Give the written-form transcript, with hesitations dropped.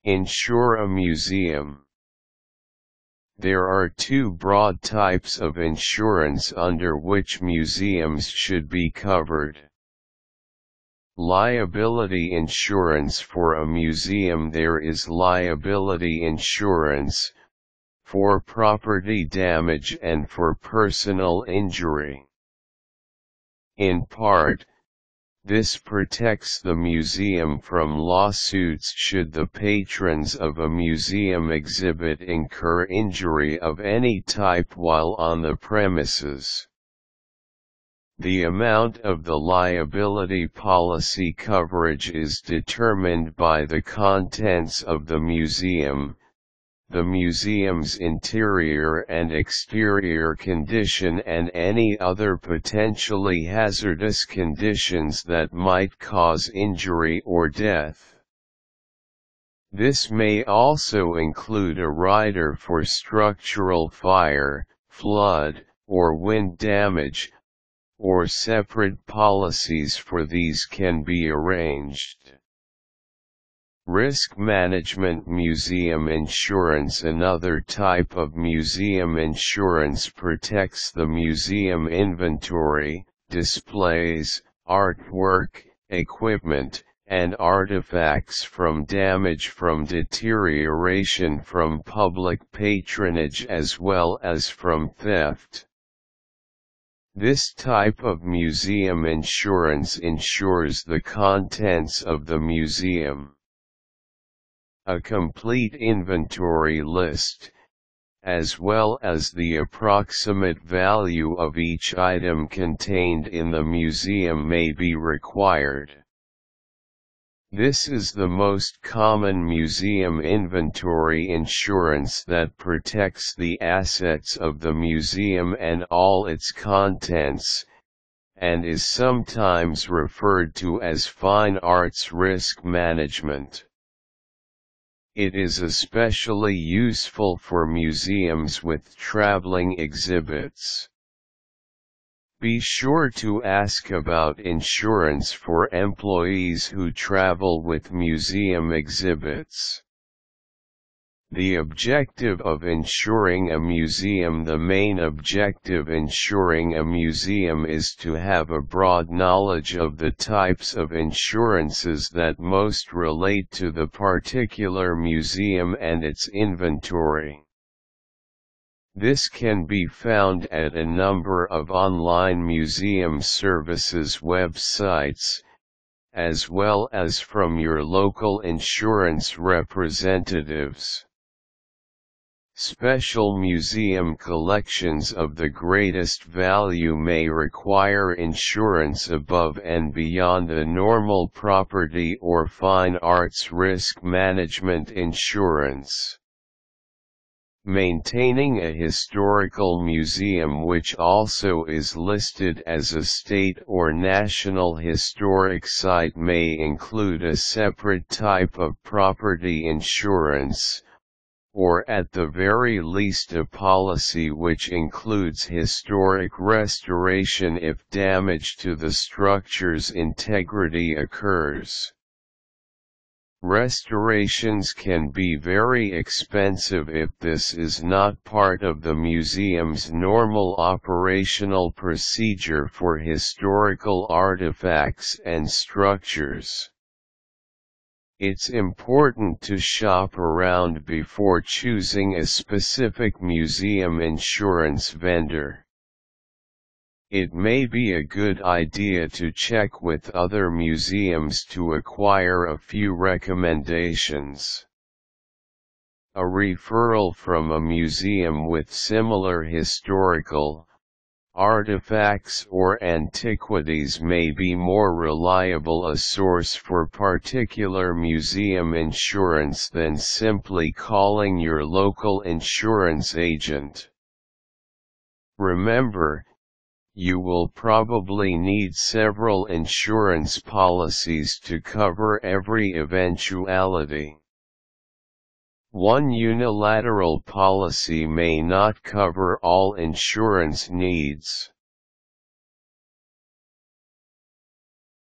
Insure a museum. There are two broad types of insurance under which museums should be covered. Liability insurance. For a museum there is liability insurance, for property damage and for personal injury. In part, this protects the museum from lawsuits should the patrons of a museum exhibit incur injury of any type while on the premises. The amount of the liability policy coverage is determined by the contents of the museum's interior and exterior condition and any other potentially hazardous conditions that might cause injury or death. This may also include a rider for structural fire, flood, or wind damage, or separate policies for these can be arranged. Risk management. Museum insurance. Another type of museum insurance protects the museum inventory, displays, artwork, equipment, and artifacts from damage from deterioration from public patronage as well as from theft. This type of museum insurance insures the contents of the museum. A complete inventory list, as well as the approximate value of each item contained in the museum, may be required. This is the most common museum inventory insurance that protects the assets of the museum and all its contents, and is sometimes referred to as fine arts risk management. It is especially useful for museums with traveling exhibits. Be sure to ask about insurance for employees who travel with museum exhibits. The objective of insuring a museum. The main objective insuring a museum is to have a broad knowledge of the types of insurances that most relate to the particular museum and its inventory. This can be found at a number of online museum services websites, as well as from your local insurance representatives. Special museum collections of the greatest value may require insurance above and beyond the normal property or fine arts risk management insurance. Maintaining a historical museum which also is listed as a state or national historic site may include a separate type of property insurance, or at the very least a policy which includes historic restoration if damage to the structure's integrity occurs. Restorations can be very expensive if this is not part of the museum's normal operational procedure for historical artifacts and structures. It's important to shop around before choosing a specific museum insurance vendor. It may be a good idea to check with other museums to acquire a few recommendations. A referral from a museum with similar historical artifacts or antiquities may be more reliable a source for particular museum insurance than simply calling your local insurance agent. Remember, you will probably need several insurance policies to cover every eventuality. One unilateral policy may not cover all insurance needs.